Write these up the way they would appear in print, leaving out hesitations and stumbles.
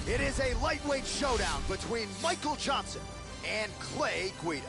It is a lightweight showdown between Michael Johnson and Clay Guida.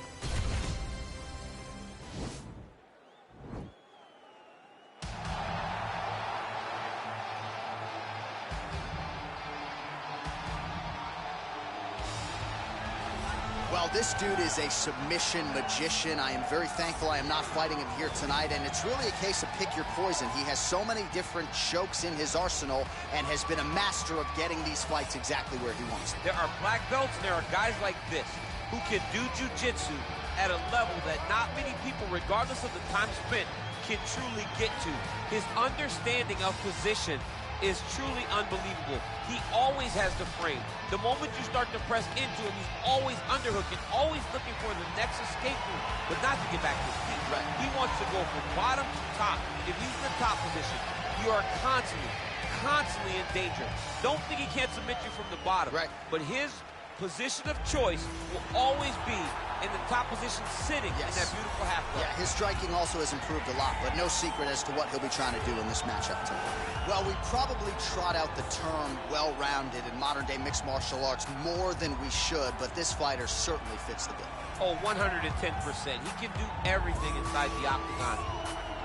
Well, this dude is a submission magician. I am very thankful I am not fighting him here tonight, and it's really a case of pick your poison. He has so many different chokes in his arsenal and has been a master of getting these fights exactly where he wants them. There are black belts and there are guys like this who can do jiu-jitsu at a level that not many people, regardless of the time spent, can truly get to. His understanding of position is truly unbelievable. He always has the frame. The moment you start to press into him, he's always underhooking, always looking for the next escape route, but not to get back to his feet. Right. He wants to go from bottom to top. If he's in the top position, you are constantly in danger. Don't think he can't submit you from the bottom. Right. But his position of choice will always be in the top position, sitting in that beautiful half guard. Yeah, his striking also has improved a lot, but no secret as to what he'll be trying to do in this matchup tonight. Well, we probably trot out the term well-rounded in modern-day mixed martial arts more than we should, but this fighter certainly fits the bill. Oh, 110%. He can do everything inside the octagon.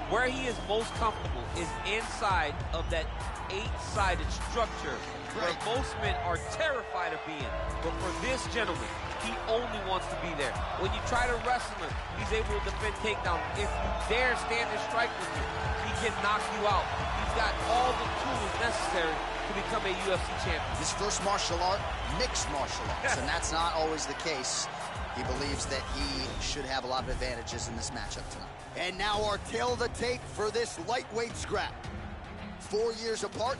Where he is most comfortable is inside of that 8-sided structure where most men are terrified of being. But for this gentleman, he only wants to be there. When you try to wrestle him, he's able to defend takedown. If you dare stand and strike with him, he can knock you out. He's got all the tools necessary to become a UFC champion. His first martial art, mixed martial arts, and that's not always the case. He believes that he should have a lot of advantages in this matchup tonight. And now our tail of the tape for this lightweight scrap. 4 years apart,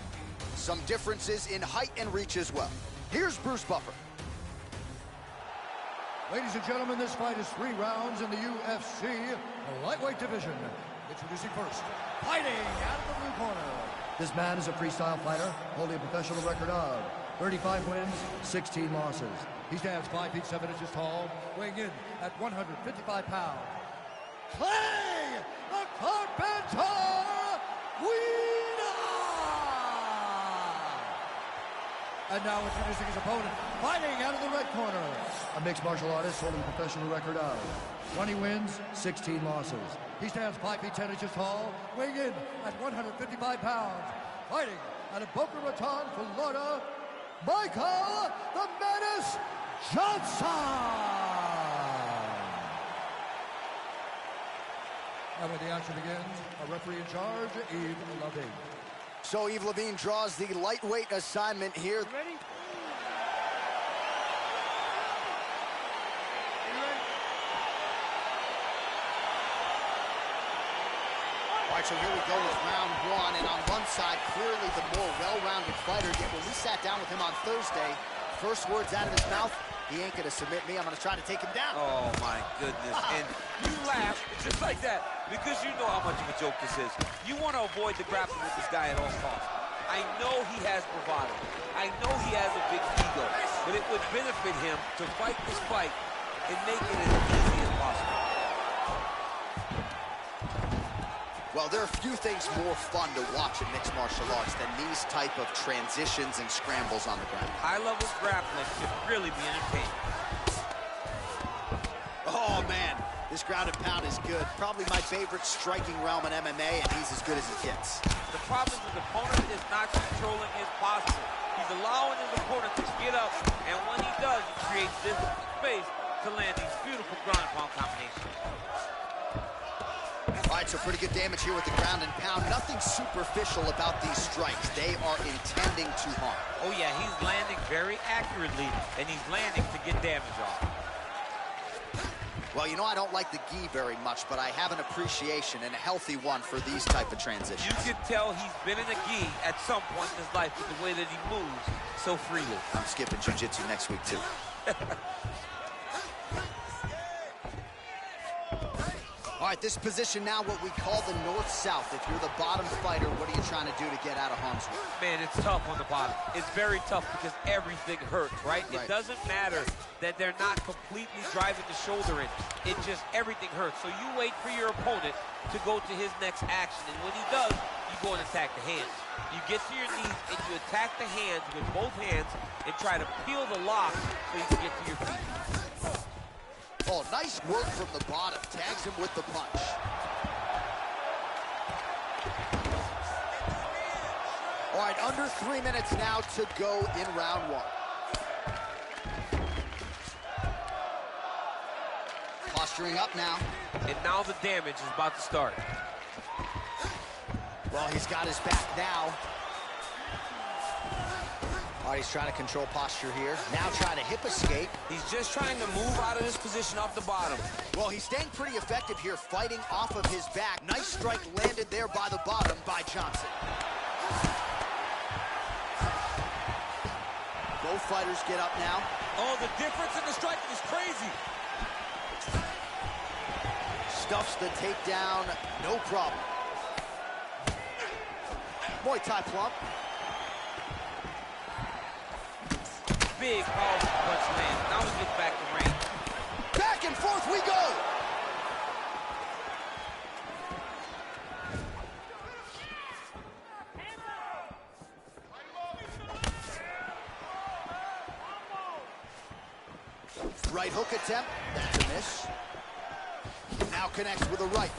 some differences in height and reach as well. Here's Bruce Buffer. Ladies and gentlemen, this fight is 3 rounds in the UFC lightweight division. Introducing first, fighting out of the blue corner. This man is a freestyle fighter, holding a professional record of 35 wins, 16 losses. He stands 5 feet 7 inches tall, weighing in at 155 pounds. Clay, the Carpenter, Guida! And now introducing his opponent, fighting out of the red corner. A mixed martial artist holding a professional record of 20 wins, 16 losses. He stands 5 feet 10 inches tall, weighing in at 155 pounds. Fighting out of Boca Raton, Florida, Michael the Menace Johnson! And when the action begins, a referee in charge, Yves Levine. So Yves Levine draws the lightweight assignment here. Ready? All right, so here we go with round 1, and on one side, clearly the more well-rounded fighter, yet when we sat down with him on Thursday, first words out of his mouth, he ain't gonna submit me, I'm gonna try to take him down. Oh my goodness, and you laugh just like that because you know how much of a joke this is. You want to avoid the grappling with this guy at all costs. I know he has bravado. I know he has a big ego, but it would benefit him to fight this fight and make it as easy as possible. Well, there are few things more fun to watch in mixed martial arts than these type of transitions and scrambles on the ground. High-level grappling should really be entertaining. Oh, man, this ground and pound is good. Probably my favorite striking realm in MMA, and he's as good as it gets. The problem is his opponent is not controlling his posture. He's allowing his opponent to get up, and when he does, he creates this space to land these beautiful ground and pound combinations. All right, so pretty good damage here with the ground and pound. Nothing superficial about these strikes. They are intending to harm. Oh, yeah, he's landing very accurately, and he's landing to get damage off. Well, you know, I don't like the gi very much, but I have an appreciation, and a healthy one, for these type of transitions. You can tell he's been in a gi at some point in his life with the way that he moves so freely. I'm skipping jiu-jitsu next week, too. All right, this position now, what we call the north-south. If you're the bottom fighter, what are you trying to do to get out of harm's way? Man, it's tough on the bottom. It's very tough because everything hurts, right? It doesn't matter that they're not completely driving the shoulder in. It just, everything hurts. So you wait for your opponent to go to his next action. And when he does, you go and attack the hands. You get to your knees and you attack the hands with both hands and try to peel the lock so you can get to your feet. Oh, nice work from the bottom. Tags him with the punch. All right, under 3 minutes now to go in round one. Posturing up now. And now the damage is about to start. Well, he's got his back now. All right, he's trying to control posture here. Now trying to hip escape. He's just trying to move out of this position off the bottom. Well, he's staying pretty effective here, fighting off of his back. Nice strike landed there by the bottom by Johnson. Both fighters get up now. Oh, the difference in the striking is crazy. Stuffs the takedown, no problem. Muay Thai plump. Big, powerful punch lands. Now we get back to range. Back and forth we go! Right hook attempt, that's a miss. Now connects with a right.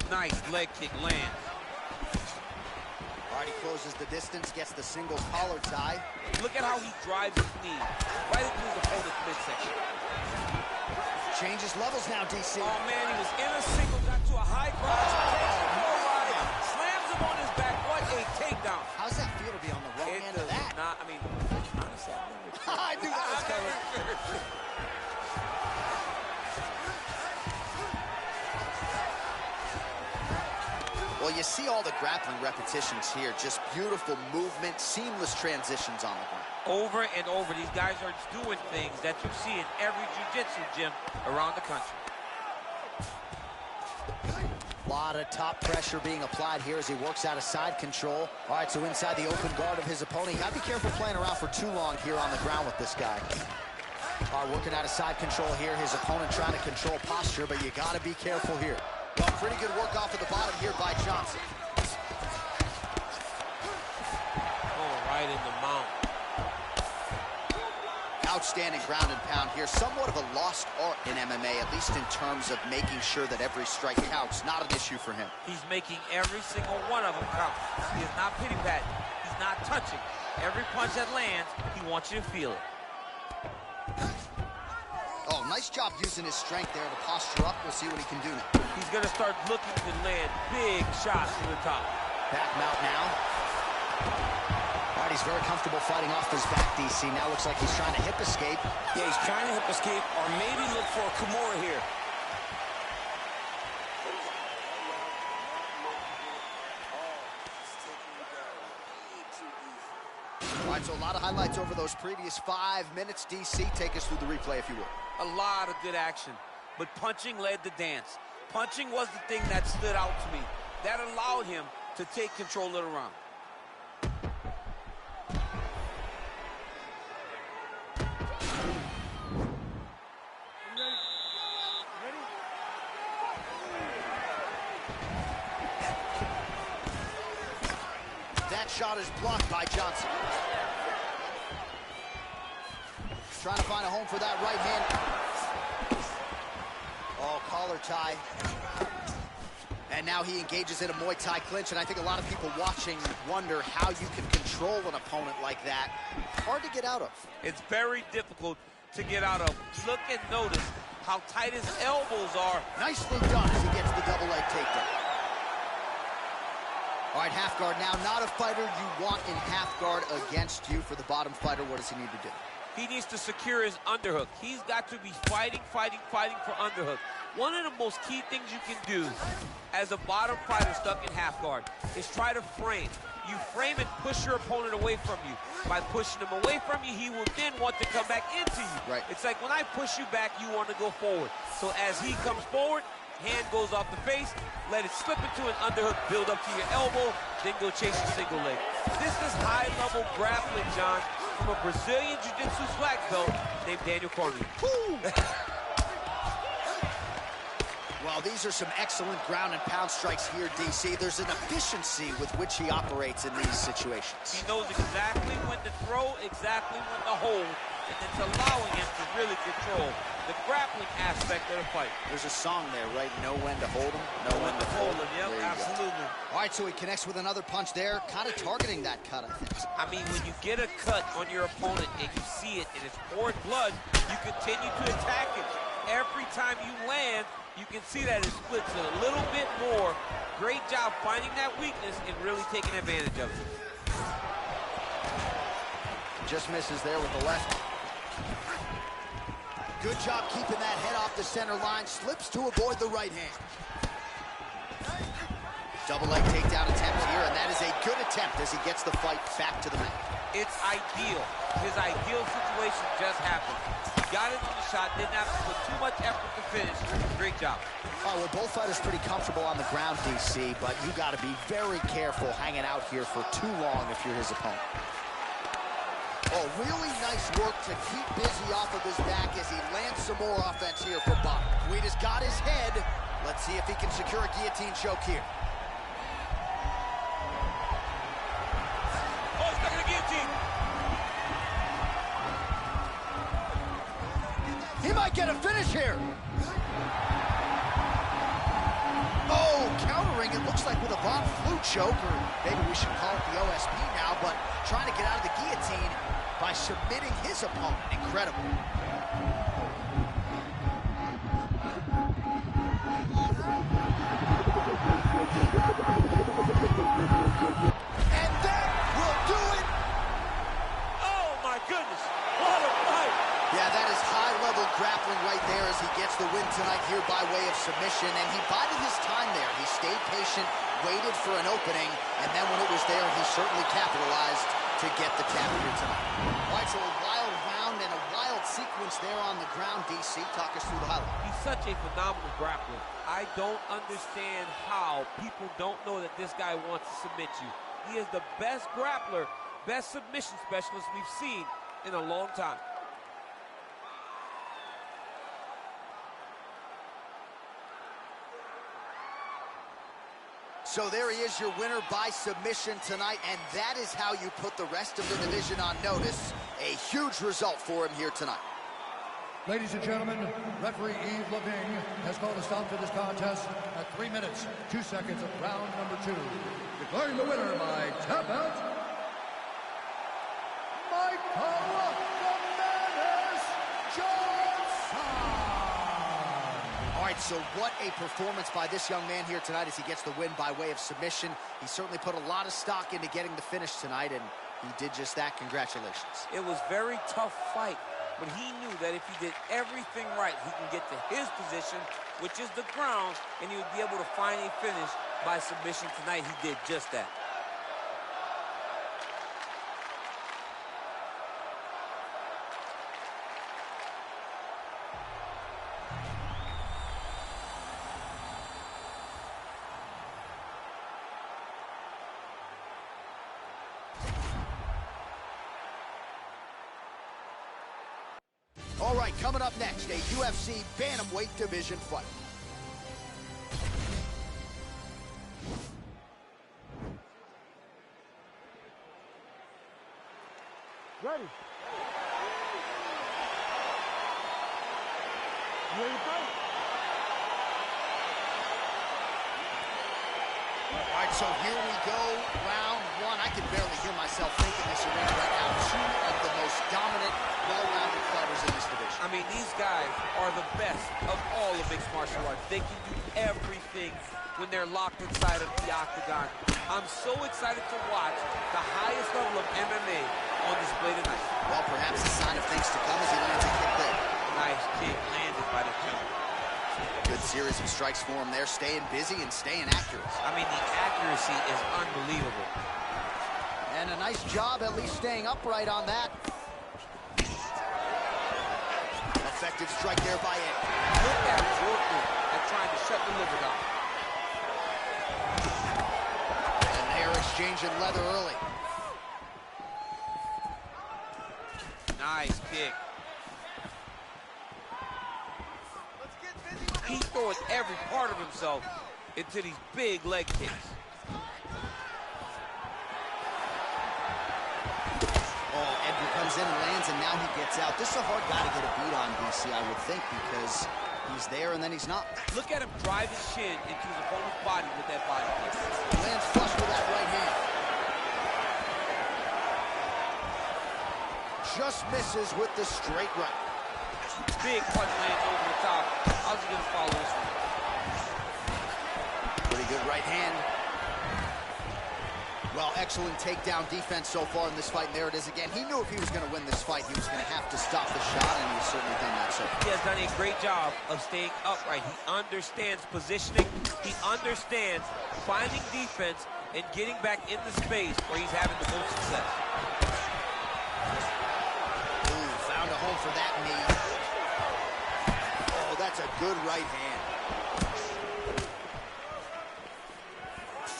Nice leg kick lands. All right, he closes the distance, gets the single collar tie. Look at how he drives his knee right into his opponent's midsection. Changes levels now, DC. Oh, man, he was in a single, got to a high crotch, slams him on his back. What a takedown. How's that feel to be on the wrong end of that? Not, I mean, honestly, I knew that was coming. Well, you see all the grappling repetitions here. Just beautiful movement, seamless transitions on the ground. Over and over, these guys are doing things that you see in every jiu-jitsu gym around the country. A lot of top pressure being applied here as he works out of side control. All right, so inside the open guard of his opponent. You gotta be careful playing around for too long here on the ground with this guy. All right, working out of side control here. His opponent trying to control posture, but you gotta be careful here. Well, pretty good work off of the bottom here by Johnson. Oh, right in the mount. Outstanding ground and pound here. Somewhat of a lost art in MMA, at least in terms of making sure that every strike counts. Not an issue for him. He's making every single one of them count. He is not pity-patting. He's not touching. Every punch that lands, he wants you to feel it. Oh, nice job using his strength there to posture up. We'll see what he can do now. He's going to start looking to land big shots to the top. Back mount now. All right, he's very comfortable fighting off his back, DC. Now looks like he's trying to hip escape. Yeah, he's trying to hip escape or maybe look for a Kimura here. All right, so a lot of highlights over those previous 5 minutes. DC, take us through the replay, if you will. A lot of good action, but punching led the dance. Punching was the thing that stood out to me. That allowed him to take control of the round. That shot is blocked by Johnson. Trying to find a home for that right hand. Oh, collar tie. And now he engages in a Muay Thai clinch, and I think a lot of people watching wonder how you can control an opponent like that. Hard to get out of. It's very difficult to get out of. Look and notice how tight his elbows are. Nicely done as he gets the double leg takedown. All right, half guard now. Not a fighter you want in half guard against you. For the bottom fighter, what does he need to do? He needs to secure his underhook. He's got to be fighting for underhook. One of the most key things you can do as a bottom fighter stuck in half guard is try to frame. You frame and push your opponent away from you. By pushing him away from you, he will then want to come back into you. Right. It's like when I push you back, you want to go forward. So as he comes forward, hand goes off the face, let it slip into an underhook, build up to your elbow, then go chase your single leg. This is high-level grappling, John, from a Brazilian Jiu-Jitsu black belt named Daniel Cormier. Well, these are some excellent ground and pound strikes here, DC. There's an efficiency with which he operates in these situations. He knows exactly when to throw, exactly when to hold, and it's allowing him to really control the grappling aspect of the fight. There's a song there, right? Know when to hold him, know when to hold him. Yep, absolutely. All right, so he connects with another punch there, kind of targeting that cut, I think. I mean, when you get a cut on your opponent and you see it and it's poured blood, you continue to attack it. Every time you land, you can see that it splits it a little bit more. Great job finding that weakness and really taking advantage of it. Just misses there with the left. Good job keeping that head off the center line. Slips to avoid the right hand. Double leg takedown attempt here, and that is a good attempt as he gets the fight back to the mat. It's ideal. His ideal situation just happened. He got into the shot, didn't have to put too much effort to finish. Great job. All right, well, both fighters pretty comfortable on the ground, DC, but you got to be very careful hanging out here for too long if you're his opponent. Oh, really nice work to keep busy off of his back as he lands some more offense here for Bob. Guida's got his head. Let's see if he can secure a guillotine choke here. Oh, he's stuck in a guillotine. He might get a finish here. Oh, countering, it looks like with a Bob flu choke, or maybe we should call it the OSP now, but trying to get out of the guillotine by submitting his opponent. Incredible. And that will do it. Oh, my goodness. What a fight. Yeah, that is high-level grappling right there as he gets the win tonight here by way of submission, and he bided his time there. He stayed patient, waited for an opening, and then when it was there, he certainly capitalized to get the tap here tonight. All right, so a wild round and a wild sequence there on the ground. DC, talk us through the highlight. He's such a phenomenal grappler. I don't understand how people don't know that this guy wants to submit you. He is the best grappler, best submission specialist we've seen in a long time. So there he is, your winner by submission tonight, and that is how you put the rest of the division on notice. A huge result for him here tonight. Ladies and gentlemen, referee Yves Leving has called a stop to this contest at 3 minutes, 2 seconds of round number 2. Declaring the winner by tap out, Michael Johnson. All right, so what a performance by this young man here tonight as he gets the win by way of submission. He certainly put a lot of stock into getting the finish tonight, and he did just that. Congratulations. It was a very tough fight, but he knew that if he did everything right, he can get to his position, which is the ground, and he would be able to find a finish by submission tonight. He did just that. All right, coming up next, a UFC bantamweight division fight. Ready. You ready to fight? All right, so here we go, round 1. I can barely hear myself thinking this arena right now. Two of the most dominant, well-rounded fighters in this division. I mean, these guys are the best of all of mixed martial arts. They can do everything when they're locked inside of the octagon. I'm so excited to watch the highest level of MMA on display tonight. Well, perhaps a sign of things to come as he lands a kick there. Nice kick landed by the jump. Good series of strikes for him there, staying busy and staying accurate. I mean, the accuracy is unbelievable. And a nice job at least staying upright on that. Effective strike there by Edgar. Look at his working at trying to shut the liver down. And they're exchanging leather early. Nice kick. He's throwing every part of himself into these big leg kicks. Oh, Edgar comes in and lands, and now he gets out. This is a hard guy to get a beat on, DC, I would think, because he's there and then he's not. Look at him drive his shin into his opponent's body with that body kick. Lands flush with that right hand. Just misses with the straight right. Big punch lands over the top. How's he gonna follow this one? Pretty good right hand. Well, excellent takedown defense so far in this fight, and there it is again. He knew if he was going to win this fight, he was going to have to stop the shot, and he's certainly done that so far. He has done a great job of staying upright. He understands positioning. He understands finding defense and getting back in the space where he's having the most success. Ooh, found a home for that knee. Oh, that's a good right hand.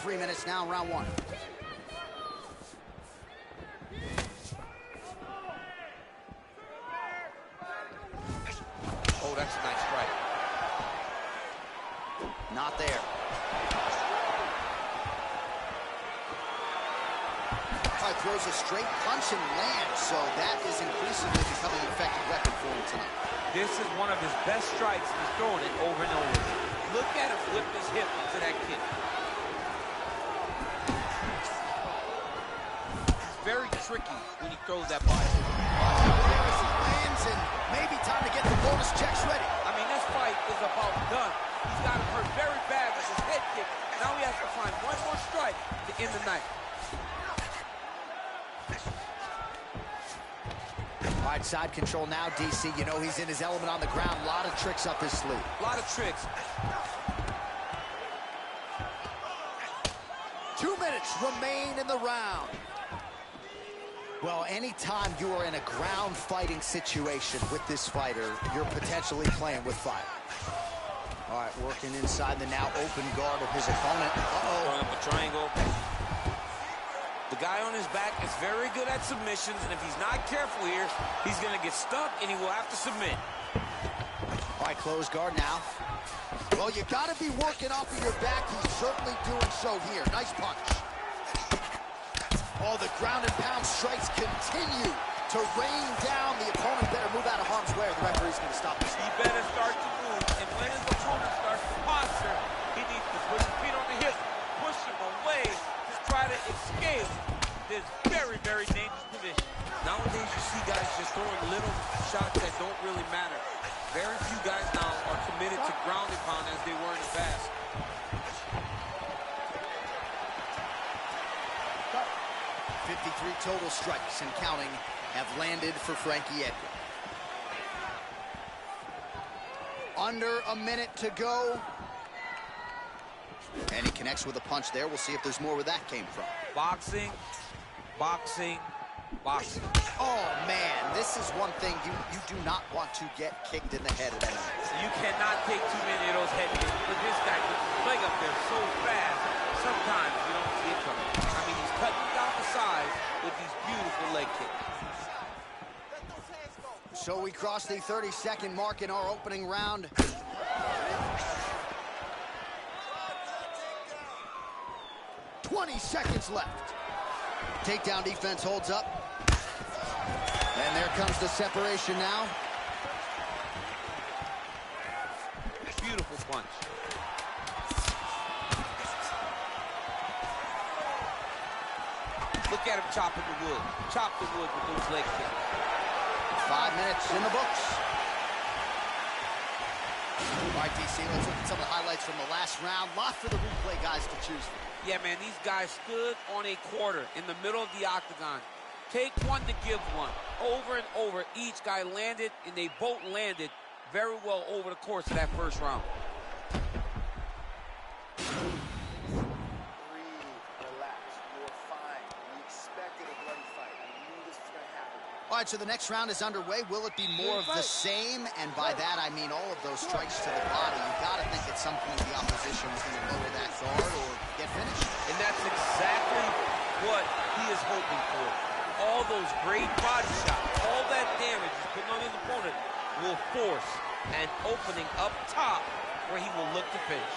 3 minutes now, round one. Oh, that's a nice strike. Not there. Throws a straight punch and lands, so that is increasingly becoming an effective weapon for him tonight. This is one of his best strikes. He's throwing it over and over. Look at him whip his hip into that kick. It's very tricky when he throws that body. Lands, and maybe time to get the bonus checks ready. I mean, this fight is about done. He's got him hurt very bad with his head kick. Now he has to find one more strike to end the night. All right, side control now, DC. You know he's in his element on the ground. A lot of tricks up his sleeve. A lot of tricks. 2 minutes remain in the round. Well, anytime you are in a ground fighting situation with this fighter, you're potentially playing with fire. All right, working inside the now open guard of his opponent. Throwing up a triangle. The guy on his back is very good at submissions, and if he's not careful here, he's going to get stuck, and he will have to submit. All right, close guard now. Well, you got to be working off of your back. He's certainly doing so here. Nice punch. Oh, the ground and pound strikes continue to rain down. The opponent better move out of harm's way, or the referee's going to stop this. He better start to move, and when his opponent starts to posture, he needs to put his feet on the hip, push him away, try to escape this very, very dangerous position. Nowadays, you see guys just throwing little shots that don't really matter. Very few guys now are committed to ground and pound as they were in the past. .53 total strikes and counting have landed for Frankie Edgar. Under a minute to go. And he connects with a punch there. We'll see if there's more where that came from. Boxing, boxing, boxing. Oh, man, this is one thing you do not want to get kicked in the head at any moment. You cannot take too many of those head kicks. But this guy puts his leg up there so fast, sometimes you don't see it coming. I mean, he's cutting down the sides with these beautiful leg kicks. So we cross the 30-second mark in our opening round. 20 seconds left. Takedown defense holds up. And there comes the separation now. Beautiful punch. Look at him chopping the wood. Chop the wood with those leg kicks. 5 minutes in the books. All right, DC, let's look at some of the highlights from the last round. Lot for the replay guys to choose from. Yeah, man, these guys stood on a quarter in the middle of the octagon. Take one to give one. Over and over, each guy landed, and they both landed very well over the course of that first round. All right, so the next round is underway. Will it be more of the same? And by that, I mean all of those strikes to the body. You got to think at some point the opposition is going to lower that guard or get finished. And that's exactly what he is hoping for. All those great body shots, all that damage he's putting on his opponent will force an opening up top where he will look to finish.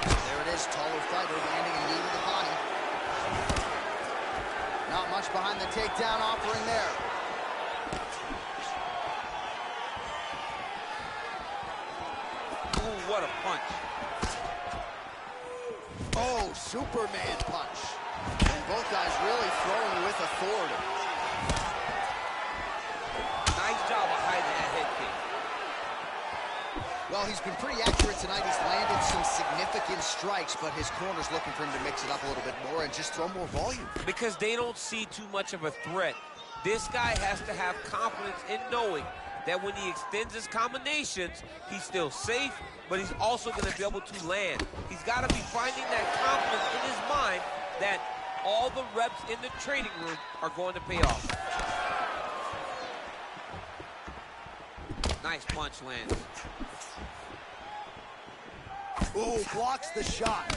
There it is, taller fighter landing a knee to the body. Not much behind the takedown offering there. Ooh, what a punch. Oh, Superman punch. And both guys really throwing with authority. Nice job of hiding that head kick. Well, he's been pretty accurate tonight. He's landed some significant strikes, but his corner's looking for him to mix it up a little bit more and just throw more volume. Because they don't see too much of a threat. This guy has to have confidence in knowing that when he extends his combinations, he's still safe, but he's also going to be able to land. He's got to be finding that confidence in his mind that all the reps in the training room are going to pay off. Nice punch lands. Ooh, blocks the shot.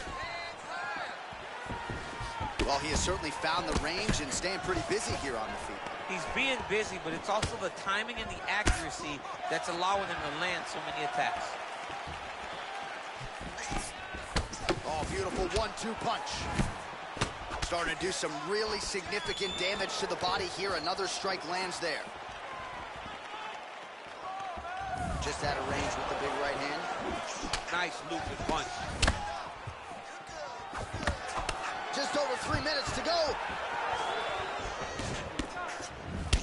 Well, he has certainly found the range and staying pretty busy here on the feet. He's being busy, but it's also the timing and the accuracy that's allowing him to land so many attacks. Oh, beautiful 1-2 punch. Starting to do some really significant damage to the body here. Another strike lands there. Just out of range with the big right hand. Nice looping punch. Just over 3 minutes to go.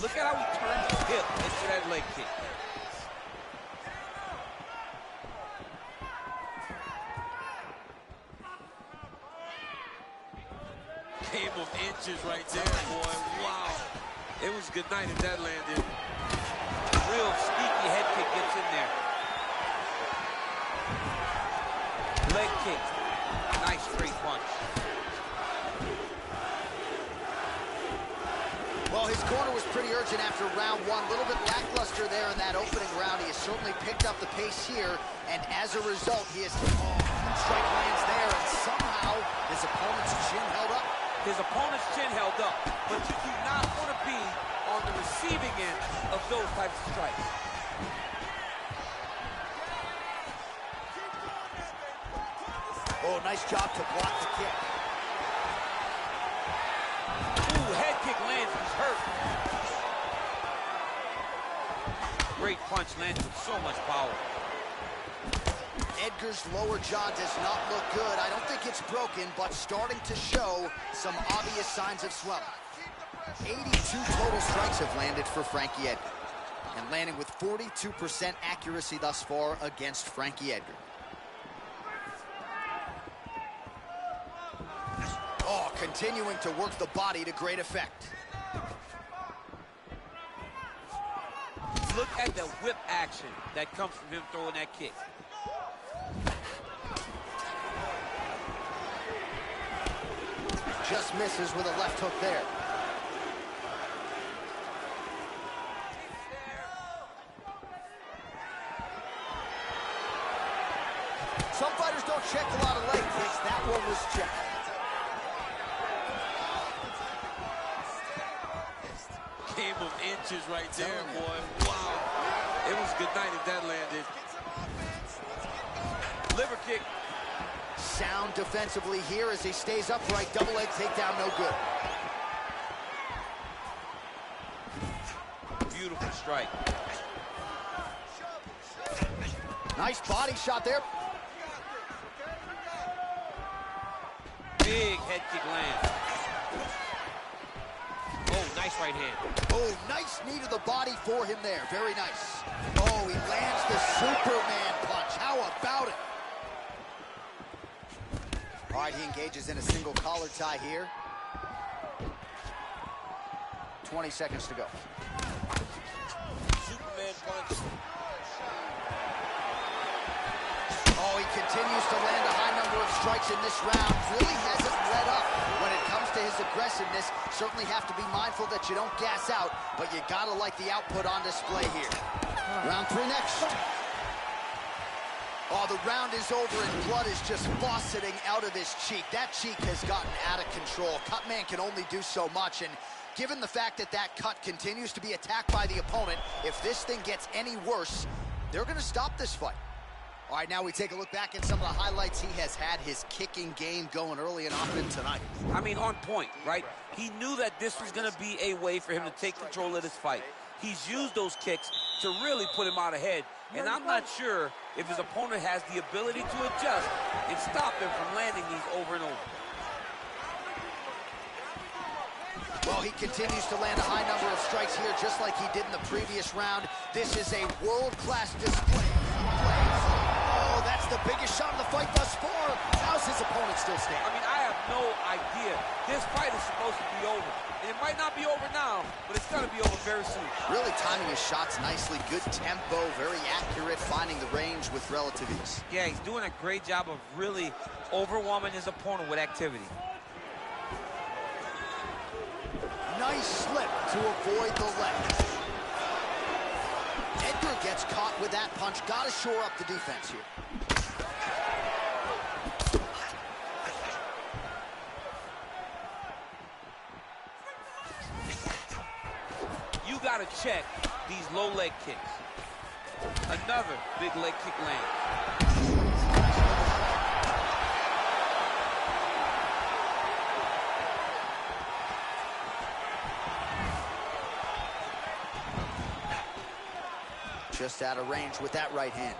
Look at how he turns his hip into that leg kick. Game of inches right there, boy. Wow. It was good night if that landed. Real sneaky head kick gets in there. Leg kick. Nice straight punch. Well, his corner was pretty urgent after round one. A little bit lackluster there in that opening round. He has certainly picked up the pace here, and as a result, he has strike lands there, and somehow his opponent's chin held up. His opponent's chin held up, but you do not want to be on the receiving end of those types of strikes. Oh, nice job to block the kick. Ooh, head kick lands, he's hurt. Great punch landed with so much power. Edgar's lower jaw does not look good. I don't think it's broken, but starting to show some obvious signs of swelling. 82 total strikes have landed for Frankie Edgar, and landing with 42% accuracy thus far against Frankie Edgar. Oh, continuing to work the body to great effect. Look at the whip action that comes from him throwing that kick. Just misses with a left hook there. Some fighters don't check a lot of leg kicks. That one was checked. Game of inches right there, boy. Wow. It was good night if that landed. Liver kick. Sound defensively here as he stays upright. Double leg takedown, no good. Beautiful strike. Nice body shot there. Big head kick lands. Oh, nice right hand. Oh, nice knee to the body for him there. Very nice. Oh, he lands the Superman punch. How about it? All right, he engages in a single collar tie here. 20 seconds to go. Superman punch. Oh, he continues to land a high number of strikes in this round. Really hasn't let up when it comes to his aggressiveness. Certainly have to be mindful that you don't gas out, but you gotta like the output on display here. Round 3 next. Oh, the round is over and blood is just fauceting out of his cheek. That cheek has gotten out of control. Cutman can only do so much, and given the fact that that cut continues to be attacked by the opponent, if this thing gets any worse, They're going to stop this fight. All right, now we take a look back at some of the highlights. He has had his kicking game going early and often tonight. I mean, on point, right? He knew that this was going to be a way for him to take control of this fight. He's used those kicks to really put him out ahead. And I'm not sure if his opponent has the ability to adjust and stop him from landing these over and over. Well, he continues to land a high number of strikes here, just like he did in the previous round. This is a world-class display. Oh, that's the biggest shot of the fight thus far. How's his opponent still standing? I mean, I have no idea. This fight is supposed to be over. And it might not be over now, but it's going to be over very soon. Really timing his shots nicely. Good tempo, very accurate, finding the range with relative ease. Yeah, he's doing a great job of really overwhelming his opponent with activity. Nice slip to avoid the leg. Edgar gets caught with that punch. Got to shore up the defense here. You got to check these low leg kicks. Another big leg kick land. Just out of range with that right hand.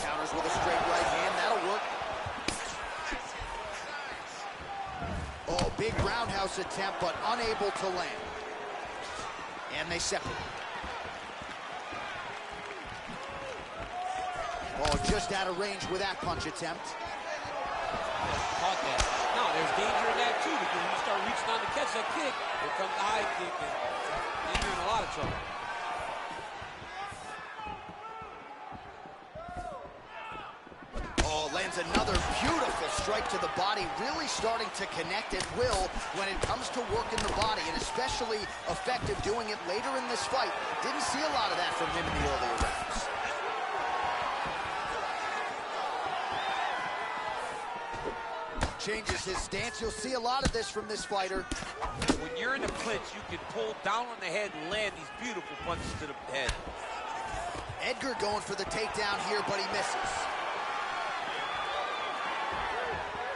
Counters with a straight right hand. That'll work. Oh, big roundhouse attempt, but unable to land. And they separate. Oh, just out of range with that punch attempt. Caught that. No, there's danger in that, too, because when you start reaching on to catch that kick, here comes the high kick, and then you're in a lot of trouble. Lands another beautiful strike to the body, really starting to connect at will when it comes to working the body, and especially effective doing it later in this fight. Didn't see a lot of that from him in the earlier rounds. Changes his stance. You'll see a lot of this from this fighter. When you're in a clinch, you can pull down on the head and land these beautiful punches to the head. Edgar going for the takedown here, but he misses.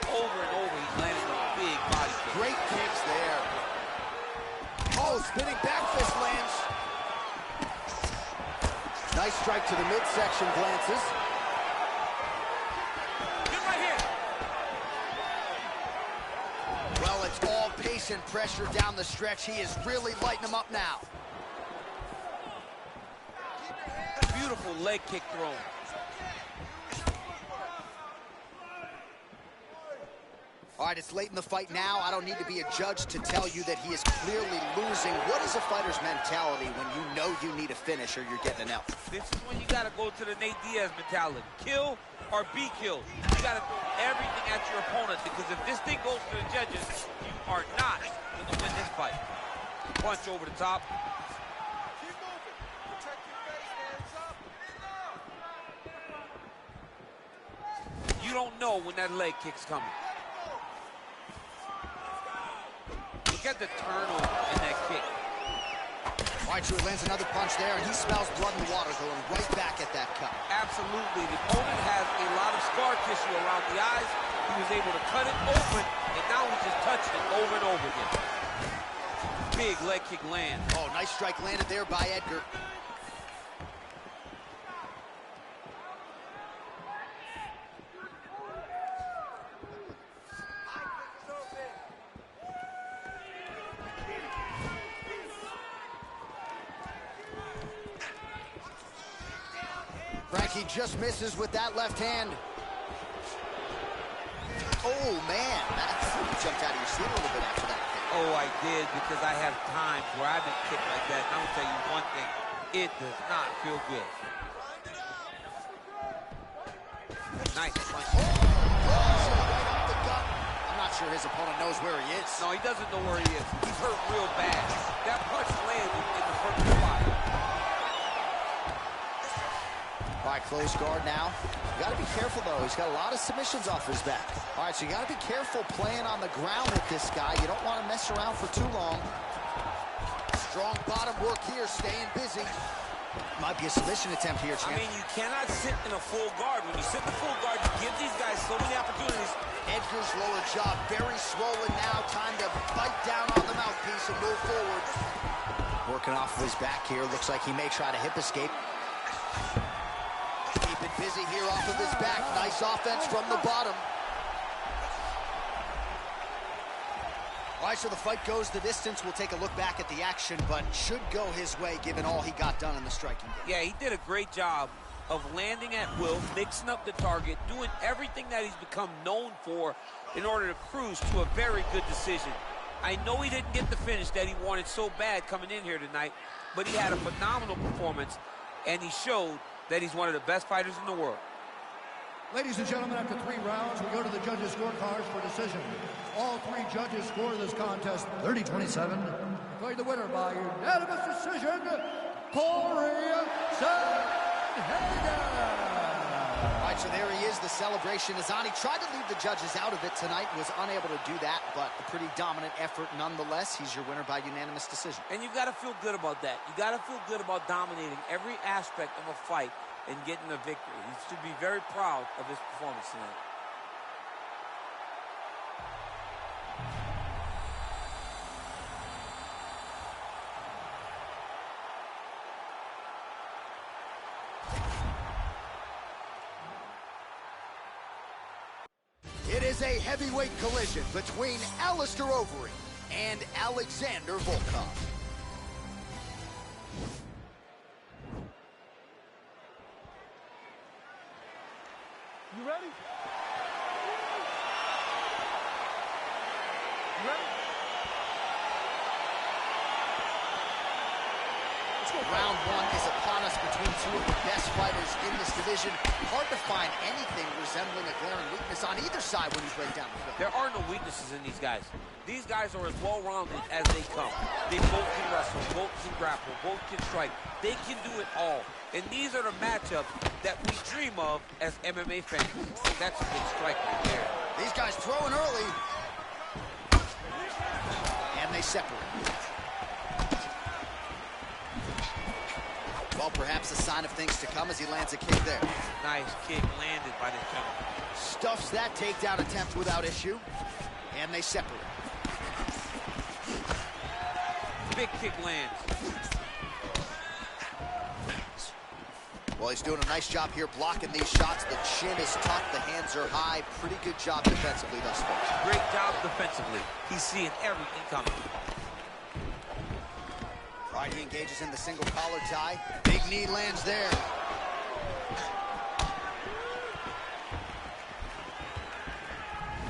Over and over, he's landing a big body kick. Great kicks there. Oh, spinning back fist lands. Nice strike to the midsection, glances. Good right here. Well, it's all pace and pressure down the stretch. He is really lighting them up now. Beautiful leg kick thrown. All right, it's late in the fight now. I don't need to be a judge to tell you that he is clearly losing. What is a fighter's mentality when you know you need a finish or you're getting an L? This is when you got to go to the Nate Diaz mentality. Kill or be killed. You got to throw everything at your opponent, because if this thing goes to the judges, you are not going to win this fight. Punch over the top. Keep moving. Protect your face, hands up. You don't know when that leg kick's coming. Look at the turnover in that kick. All right, so he lands another punch there, and he smells blood and water going right back at that cut. Absolutely. The opponent has a lot of scar tissue around the eyes. He was able to cut it open, and now he's just touching it over and over again. Big leg kick land. Oh, nice strike landed there by Edgar. Frankie just misses with that left hand. Oh, man, that jumped out of your seat a little bit after that kick. Oh, I did, because I have times where I've been kicked like that. And I'm going to tell you one thing, it does not feel good. Nice punch. Oh, right up the gut. I'm not sure his opponent knows where he is. No, he doesn't know where he is. He's hurt real bad. That punch landed in the perfect spot. All right, close guard now. You got to be careful, though. He's got a lot of submissions off his back. All right, so you got to be careful playing on the ground with this guy. You don't want to mess around for too long. Strong bottom work here, staying busy. Might be a submission attempt here, champ. I mean, you cannot sit in a full guard. When you sit in a full guard, you give these guys so many opportunities. Edgar's lower jaw very swollen now. Time to bite down on the mouthpiece and move forward. Working off of his back here. Looks like he may try to hip escape. Keep it busy here off of his back. Nice offense from the bottom. All right, so the fight goes the distance. We'll take a look back at the action, but should go his way given all he got done in the striking game. Yeah, he did a great job of landing at will, mixing up the target, doing everything that he's become known for in order to cruise to a very good decision. I know he didn't get the finish that he wanted so bad coming in here tonight, but he had a phenomenal performance, and he showed that he's one of the best fighters in the world. Ladies and gentlemen, after 3 rounds, we go to the judges' scorecards for decision. All 3 judges score this contest 30-27. Declared the winner by unanimous decision, Cory Sandhagen. All right, so there he is. The celebration is on. He tried to leave the judges out of it tonight, was unable to do that, but a pretty dominant effort nonetheless. He's your winner by unanimous decision. And you've got to feel good about that. You got to feel good about dominating every aspect of a fight and getting a victory. He should be very proud of his performance tonight. It is a heavyweight collision between Alistair Overeem and Alexander Volkov. You ready? You ready? Let's go. Round 1 is upon us between 2 of the best fighters in this division. Hard to find anything resembling a glaring weakness on either side when you break down the film. There are no weaknesses in these guys. These guys are as well-rounded as they come. They both can wrestle, both can grapple, both can strike. They can do it all. And these are the matchups that we dream of as MMA fans. That's a good strike right there. These guys throwing early. And they separate. Well, perhaps a sign of things to come as he lands a kick there. Nice kick landed by this gentleman. Stuffs that takedown attempt without issue. And they separate. Big kick lands. Well, he's doing a nice job here blocking these shots. The chin is tucked, the hands are high. Pretty good job defensively thus far. Great job defensively. He's seeing everything coming. All right, he engages in the single collar tie. Big knee lands there.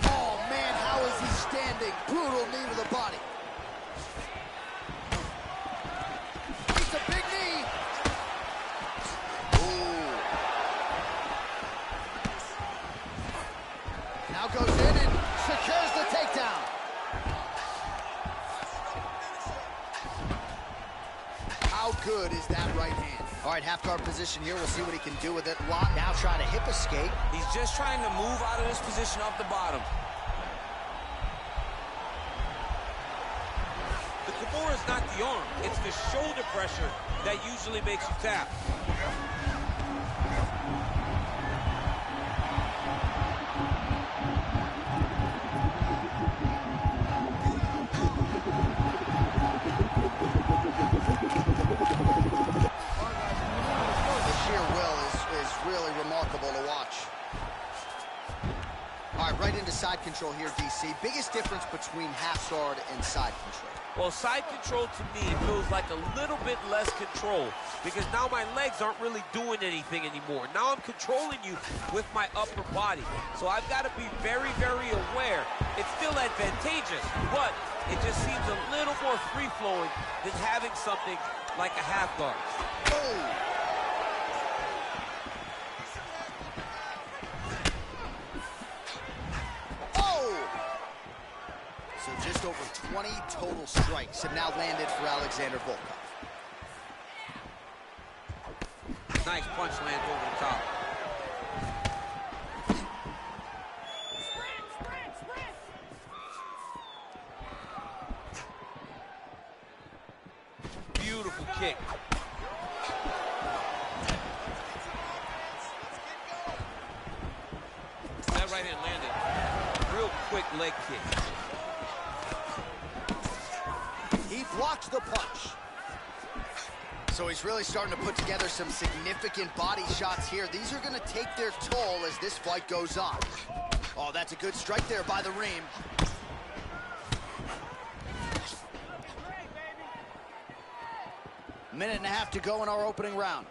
Oh, man, how is he standing? Brutal knee to the body. It's a big knee. Ooh. Now goes in and secures the takedown. How good is that right hand? All right, half guard position here. We'll see what he can do with it. Lock now, trying to hip escape. He's just trying to move out of this position off the bottom. The Kimura is not the arm. It's the shoulder pressure that usually makes you tap. Right into side control here, DC. Biggest difference between half guard and side control? Well, side control to me feels like a little bit less control because now my legs aren't really doing anything anymore. Now I'm controlling you with my upper body. So I've got to be very, very aware. It's still advantageous, but it just seems a little more free-flowing than having something like a half guard. Oh! Just over 20 total strikes have now landed for Alexander Volkov. Nice punch lands over the top. Beautiful kick. quick leg kick. He blocked the punch. So he's really starting to put together some significant body shots here. These are going to take their toll as this fight goes on. Oh, that's a good strike there by the Reem. Minute and a half to go in our opening round.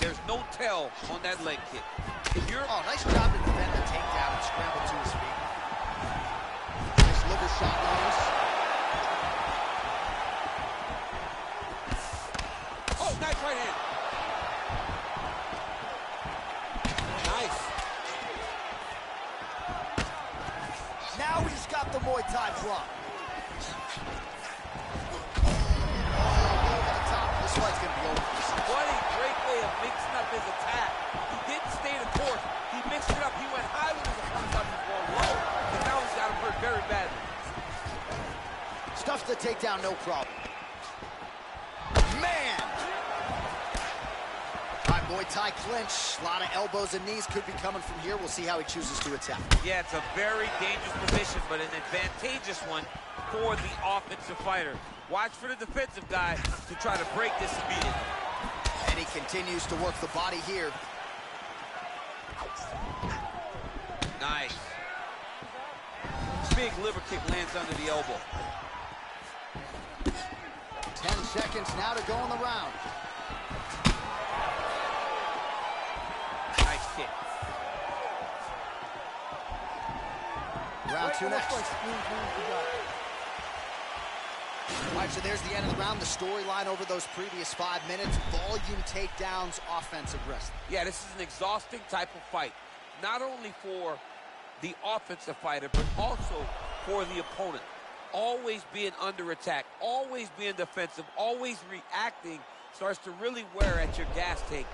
There's no tell on that leg kick. If you're... Oh, nice job to defend the takedown and scramble to his feet. Nice liver shot lands. Oh, nice right hand. Nice. Now he's got the Muay Thai block. Over the top. This fight's going to be over. What a great way of mixing up his attack. He didn't stay the course. He mixed it up. He went high with his opponent, got him going low. And now he's got him hurt very badly. Stuffs the takedown, no problem. Man! All right, Muay Thai clinch. A lot of elbows and knees could be coming from here. We'll see how he chooses to attack. Yeah, it's a very dangerous position, but an advantageous one for the offensive fighter. Watch for the defensive guy to try to break this immediately. And he continues to work the body here. Nice. Big liver kick lands under the elbow. 10 seconds now to go in the round. Nice kick. Round two next. All right, so there's the end of the round. The storyline over those previous 5 minutes. Volume takedowns, offensive wrestling. Yeah, this is an exhausting type of fight. Not only for the offensive fighter, but also for the opponent. Always being under attack, always being defensive, always reacting starts to really wear at your gas tank.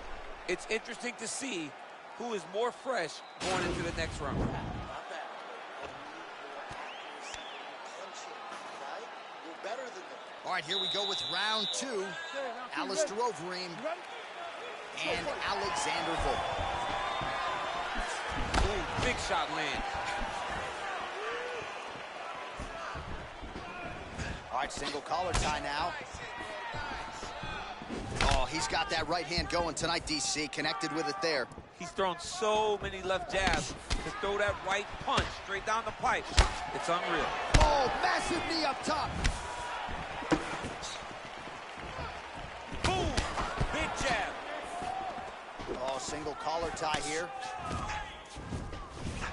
It's interesting to see who is more fresh going into the next round. All right, here we go with round two. Alistair Overeem and Alexander Volkov. Ooh, big shot lands. All right, single collar tie now. Oh, he's got that right hand going tonight, DC. Connected with it there. He's thrown so many left jabs to throw that right punch straight down the pipe. It's unreal. Oh, massive knee up top. Boom! Big jab. Oh, single collar tie here.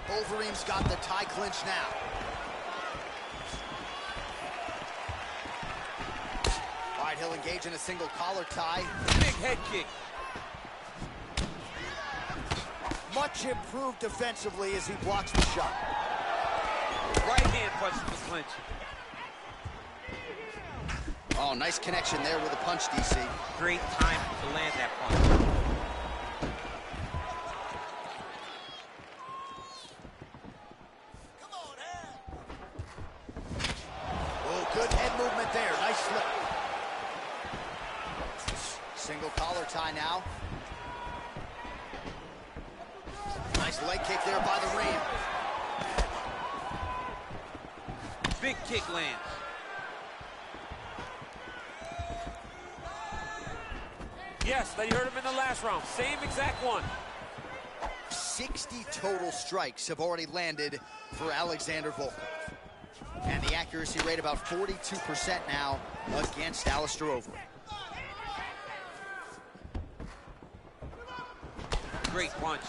Overeem's got the tie clinch now. All right, he'll engage in a single collar tie. Big head kick. Much improved defensively as he blocks the shot. Right hand punch to the clinch. Oh, nice connection there with a punch, DC. Great time to land that punch. Oh, good head movement there. Nice slip. Single collar tie now. Nice leg kick there by the Reem. Big kick lands. Yes, that you heard him in the last round. Same exact one. 60 total strikes have already landed for Alexander Volkov. And the accuracy rate about 42% now against Alistair Overeem. Great punch.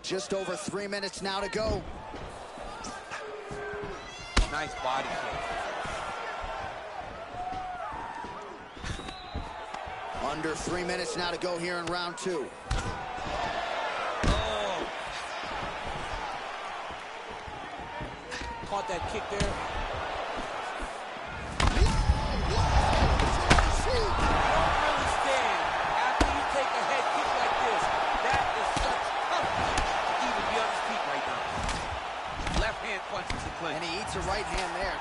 Just over 3 minutes now to go. Nice body kick. Under 3 minutes now to go here in round two. Oh. Caught that kick there. Don't really stand after you take a head kick like this. That is such toughness to even be on his feet right now. Left hand punches the clinch. And he eats a right hand there.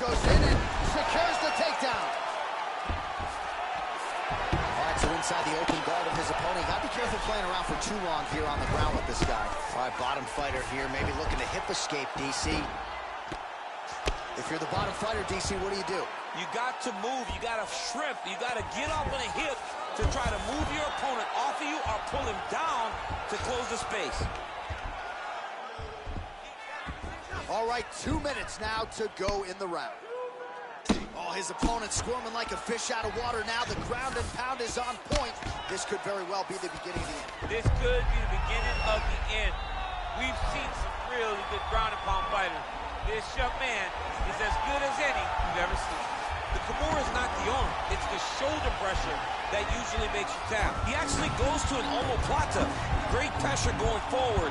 goes in and secures the takedown. All right, so inside the open guard of his opponent. Got to be careful playing around for too long here on the ground with this guy. All right, bottom fighter here, maybe looking to hip escape, DC. If you're the bottom fighter, DC, what do you do? You got to move. You got to shrimp. You got to get off on a hip to try to move your opponent off of you or pull him down to close the space. All right, 2 minutes now to go in the round. Oh, his opponent squirming like a fish out of water now. The ground and pound is on point. This could very well be the beginning of the end. This could be the beginning of the end. We've seen some really good ground and pound fighters. This young man is as good as any you've ever seen. The Kimura is not the arm. It's the shoulder pressure that usually makes you tap. He actually goes to an omoplata. Great pressure going forward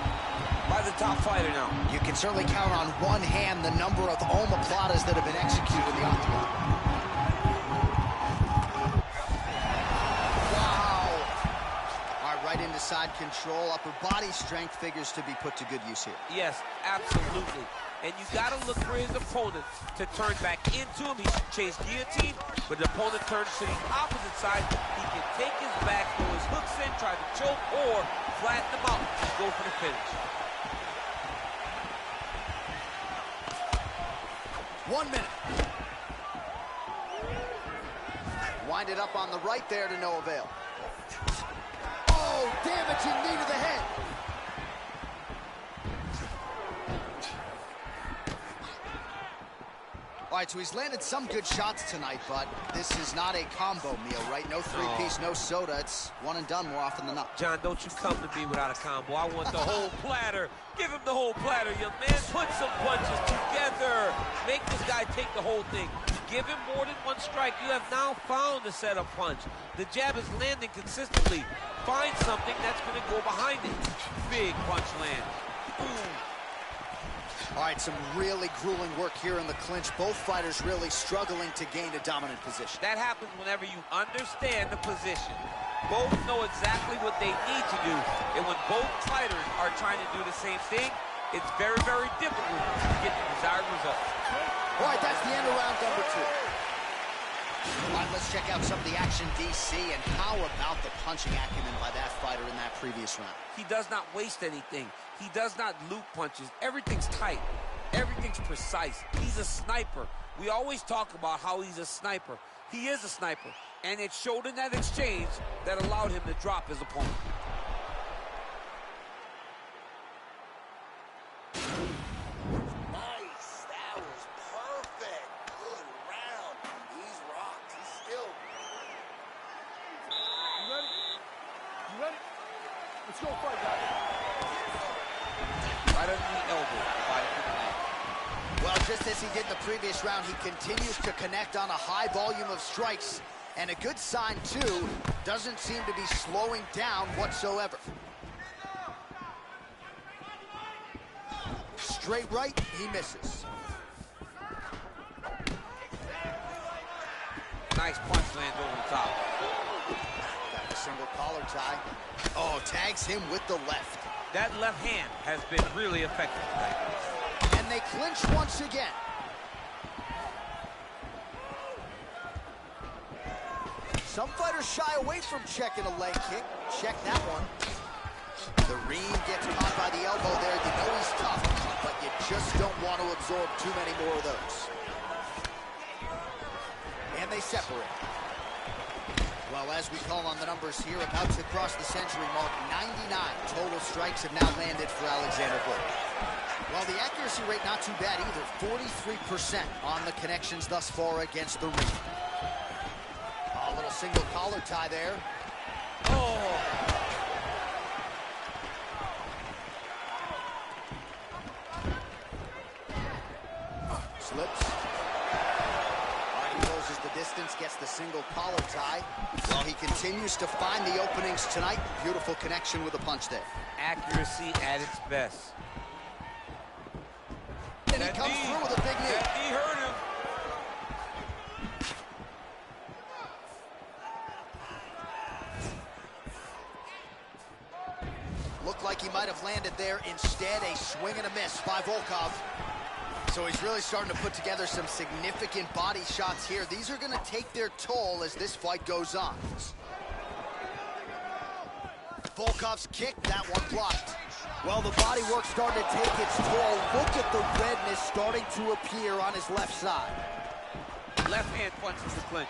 by the top fighter now. You can certainly count on one hand the number of omoplatas that have been executed in the octagon. Wow. All right, right into side control. Upper body strength figures to be put to good use here. Yes, absolutely. And you got to look for his opponent to turn back into him. He should chase guillotine, but the opponent turns to the opposite side. He can take his back, throw his hooks in, try to choke, or flatten him out and go for the finish. 1 minute. Wind it up on the right there to no avail. Oh, damaging knee to the head. All right, so he's landed some good shots tonight, but this is not a combo meal, right? No three-piece, no soda. It's one and done more often than not. John, don't you come to me without a combo. I want the whole platter. Give him the whole platter, young man. Put some punches together. Make this guy take the whole thing. Give him more than one strike. You have now found the setup punch. The jab is landing consistently. Find something that's going to go behind it. Big punch land. Boom. All right, some really grueling work here in the clinch. Both fighters really struggling to gain a dominant position. That happens whenever you understand the position. Both know exactly what they need to do. And when both fighters are trying to do the same thing, it's very, very difficult to get the desired result. All right, that's the end of round number 2. All right, let's check out some of the action, DC, and how about the punching acumen by that fighter in that previous round? He does not waste anything. He does not loop punches. Everything's tight. Everything's precise. He's a sniper. We always talk about how he's a sniper. He is a sniper. And it showed in that exchange that allowed him to drop his opponent. Nice. That was perfect. Good round. He's rocked. He's still. You ready? You ready? Let's go fight, guys. Right under the elbow. Well, just as he did in the previous round, he continues to connect on a high volume of strikes. And a good sign, too, doesn't seem to be slowing down whatsoever. Straight right, he misses. Nice punch lands over the top. Got the single collar tie. Oh, tags him with the left. That left hand has been really effective tonight. And they clinch once again. Some fighters shy away from checking a leg kick. Check that one. The Reem gets caught by the elbow there. You know he's tough, but you just don't want to absorb too many more of those. And they separate. Well, as we call on the numbers here, about to cross the century mark, 99 total strikes have now landed for Alexander Volkov. Well, the accuracy rate not too bad either, 43% on the connections thus far against the Reem. A little single collar tie there. Oh! Slips. All right, he closes the distance, gets the single collar tie. While he continues to find the openings tonight, beautiful connection with a punch there. Accuracy at its best. And he comes through with a big knee. That knee hurt him. Looked like he might have landed there. Instead, a swing and a miss by Volkov. So he's really starting to put together some significant body shots here. These are going to take their toll as this fight goes on. Volkov's kick, that one blocked. Well, the body work's starting to take its toll. Look at the redness starting to appear on his left side. Left hand punches the clinch.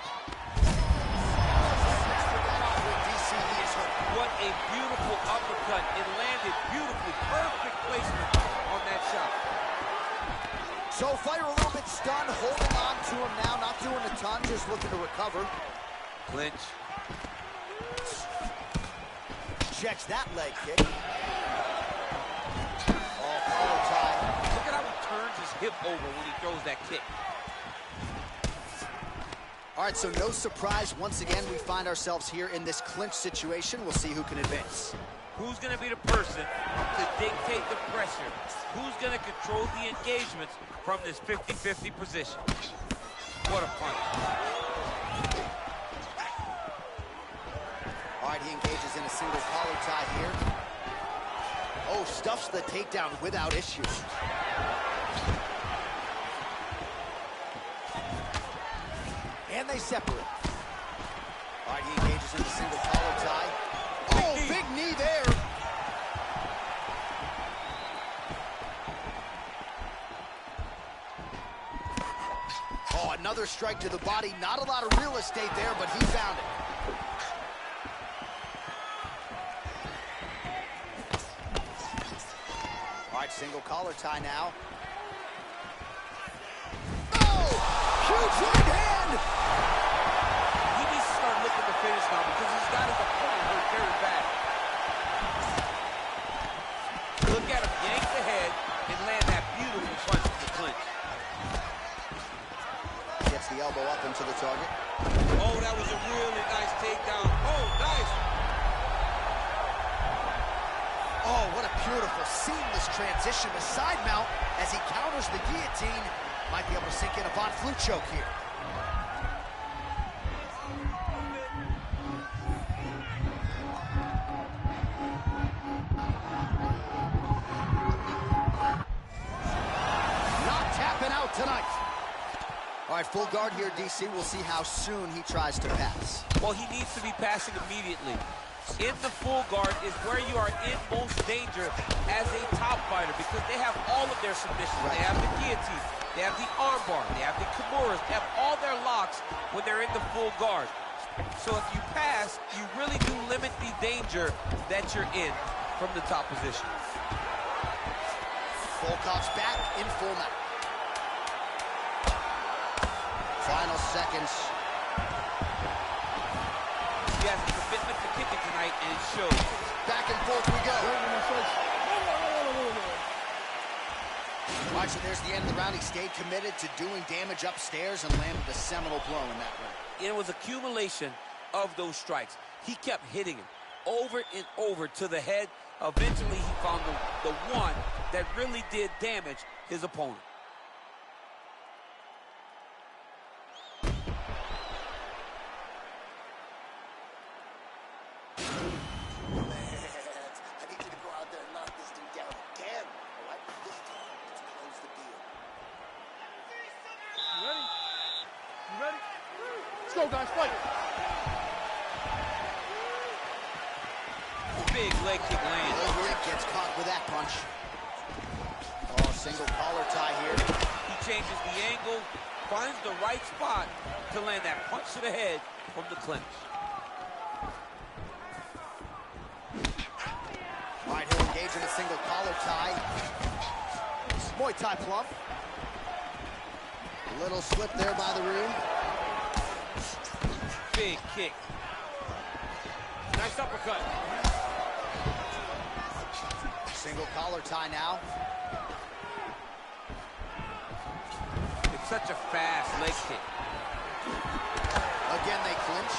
What a beautiful uppercut. It landed beautifully. Perfect placement on that shot. So fighter a little bit stunned, holding on to him now, not doing a ton, just looking to recover. Clinch. Checks that leg kick. Oh, collar tie. Look at how he turns his hip over when he throws that kick. All right, so no surprise. Once again, we find ourselves here in this clinch situation. We'll see who can advance. Who's going to be the person to dictate the pressure? Who's going to control the engagements from this 50-50 position? What a punch. All right, he engages in a single collar tie here. Oh, stuffs the takedown without issue. And they separate. All right, he engages in the single collar tie. Oh, big knee there. Oh, another strike to the body. Not a lot of real estate there, but he found it. All right, single collar tie now. Oh, huge right hand. He needs to start looking to finish now because he's got his opponent hurt very bad. Look at him yank the head and land that beautiful punch to the clinch. Gets the elbow up into the target. Oh, that was a really nice takedown. Oh, nice. Oh, what a beautiful, seamless transition to side mount as he counters the guillotine. Might be able to sink in a Von Flue choke here. Not tapping out tonight. All right, full guard here, DC. We'll see how soon he tries to pass. Well, he needs to be passing immediately. In the full guard is where you are in most danger as a top fighter because they have all of their submissions. Right. They have the guillotine, they have the armbar, they have the kimuras, they have all their locks when they're in the full guard. So if you pass, you really do limit the danger that you're in from the top position. Volkov's back in full mount. Final seconds. He has a commitment to kicking tonight, and it shows. Back and forth we go. All right, so there's the end of the round. He stayed committed to doing damage upstairs and landed a seminal blow in that round. It was accumulation of those strikes. He kept hitting him over and over to the head. Eventually, he found the one that really did damage his opponent. Go, guys, fight. Big leg kick lands. Overeem gets caught with that punch. Oh, single collar tie here. He changes the angle, finds the right spot to land that punch to the head from the clinch. All right, he'll engage in a single collar tie. Muay Thai plump. A little slip there by the room. Big kick. Nice uppercut. Single collar tie now. It's such a fast leg kick. Again, they clinch.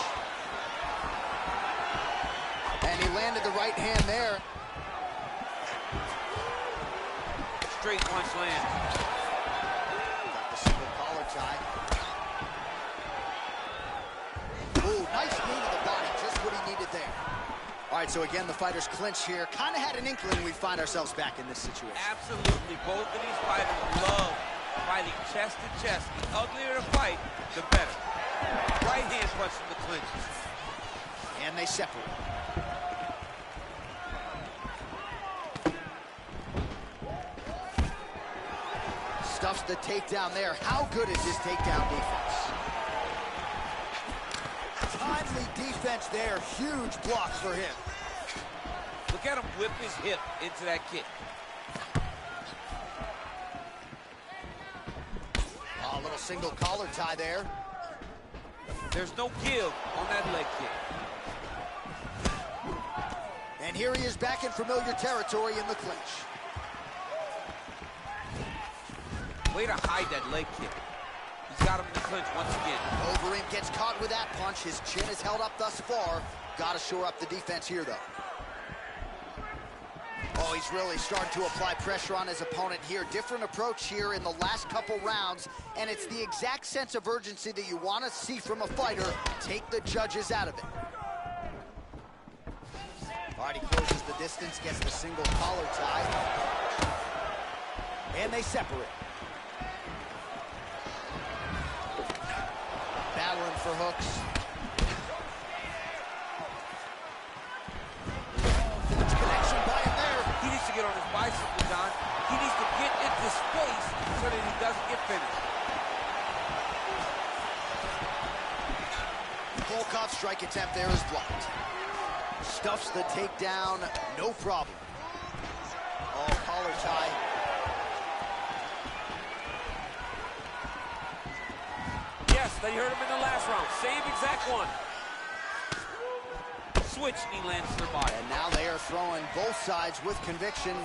And he landed the right hand there. Straight punch lands. Got the single collar tie. Ooh, nice knee to the body, just what he needed there. All right, so again, the fighters clinch here. Kind of had an inkling we'd find ourselves back in this situation. Absolutely. Both of these fighters love Fighting chest to chest. The uglier the fight, the better. Right hand punch from the clinch. And they separate. Stuffs the takedown there. How good is his takedown defense? Timely defense there. Huge block for him. Look at him whip his hip into that kick. A little single collar tie there. There's no give on that leg kick. And here he is back in familiar territory in the clinch. Way to hide that leg kick. He's got him in the clinch once again. Overeem gets caught with that punch. His chin is held up thus far. Got to shore up the defense here, though. Oh, he's really starting to apply pressure on his opponent here. Different approach here in the last couple rounds, and it's the exact sense of urgency that you want to see from a fighter. Take the judges out of it. All right, he closes the distance, gets the single collar tie. And they separate. Battling for hooks. Huge connection by him there. He needs to get on his bicycle, John. He needs to get into space so that he doesn't get finished. Volkov's strike attempt there is blocked. Stuffs the takedown, no problem. Oh, collar tie. Yes, they hurt him in the last round. Same exact one. Switch, and he lands to their body. And now they are throwing both sides with conviction.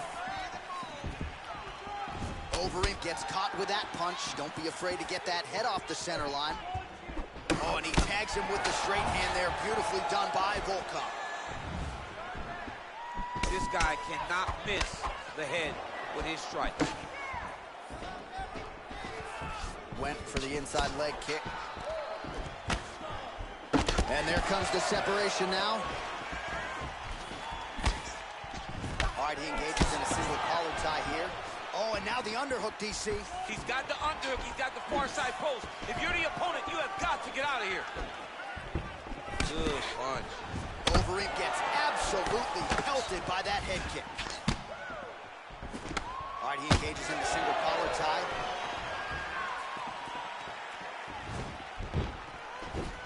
Overeem gets caught with that punch. Don't be afraid to get that head off the center line. Oh, and he tags him with the straight hand there. Beautifully done by Volkov. This guy cannot miss the head with his strike. Went for the inside leg kick. And there comes the separation now. All right, he engages in a single collar tie here. Oh, and now the underhook, DC. He's got the underhook. He's got the far side post. If you're the opponent, you have got to get out of here. Good punch. Overeem gets absolutely pelted by that head kick. All right, he engages in the single collar tie.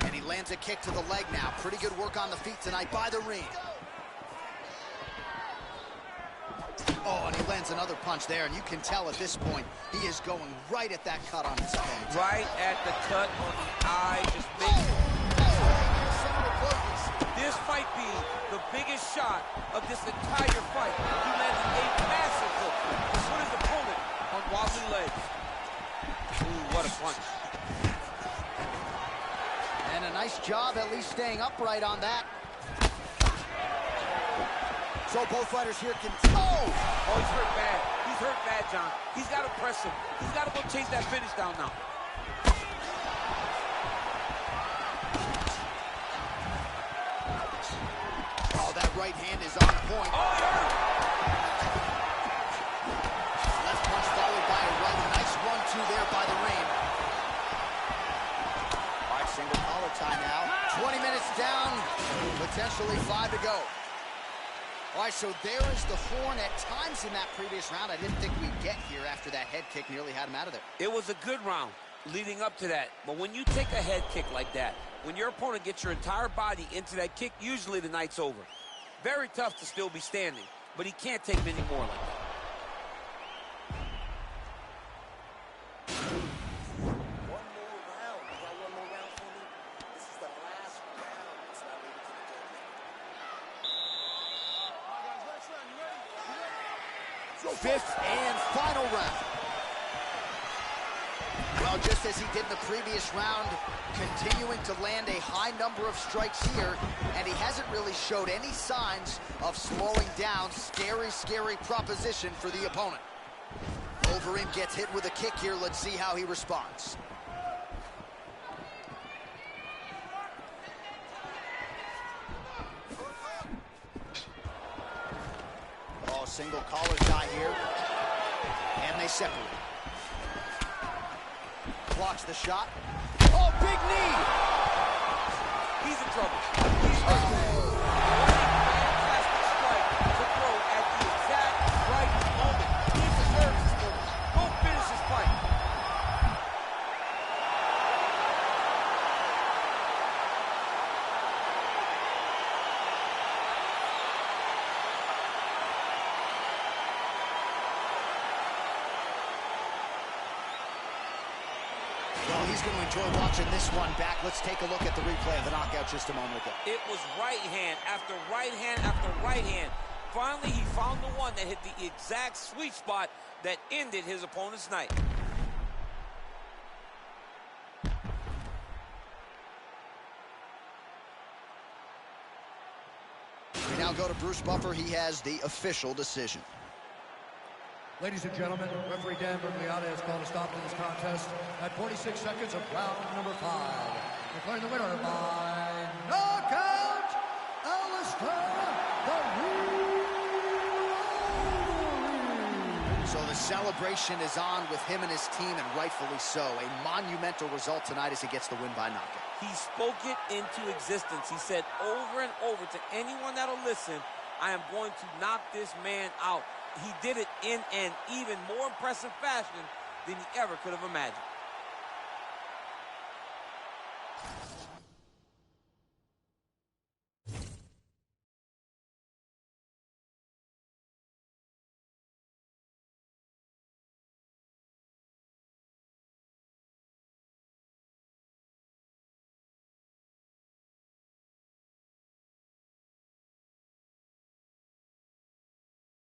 And he lands a kick to the leg now. Pretty good work on the feet tonight by the ring. Oh, and he lands another punch there, and you can tell at this point he is going right at that cut on his opponent. Right at the cut on the eye. Just makes this might be the biggest shot of this entire fight. He landed a massive hook to put his opponent on wobbly legs. Ooh, what a punch. And a nice job at least staying upright on that. So both fighters here can... Oh, he's hurt bad. He's hurt bad, John. He's got to press him. He's got to go chase that finish down now. Oh, that right hand is on point. Oh, he hurt. Left punch followed by a right. Nice 1-2 there by the ring. All right, single collar tie now. 20 minutes down, potentially 5 to go. All right, so there is the horn. At times in that previous round, I didn't think we'd get here after that head kick nearly had him out of there. It was a good round leading up to that. But when you take a head kick like that, when your opponent gets your entire body into that kick, usually the night's over. Very tough to still be standing, but he can't take many more like that. Fifth and final round. Well, just as he did in the previous round, continuing to land a high number of strikes here, and he hasn't really showed any signs of slowing down. Scary, scary proposition for the opponent. Overeem gets hit with a kick here. Let's see how he responds. Single collar tie here, and they separate. blocks the shot. Oh, big knee! He's in trouble. He's hurt. Fantastic strike to throw at the exact right moment. He deserves this moment. Go finish this fight. Well, he's going to enjoy watching this one back. Let's take a look at the replay of the knockout just a moment ago. It was right hand after right hand after right hand. Finally, he found the one that hit the exact sweet spot that ended his opponent's night. We now go to Bruce Buffer. He has the official decision. Ladies and gentlemen, referee Dan Guida has called a stop to this contest at 46 seconds of round number 5. Declaring the winner by knockout, Alistair, the Overeem. So the celebration is on with him and his team, and rightfully so. A monumental result tonight as he gets the win by knockout. He spoke it into existence. He said over and over to anyone that'll listen, I am going to knock this man out. He did it in an even more impressive fashion than he ever could have imagined.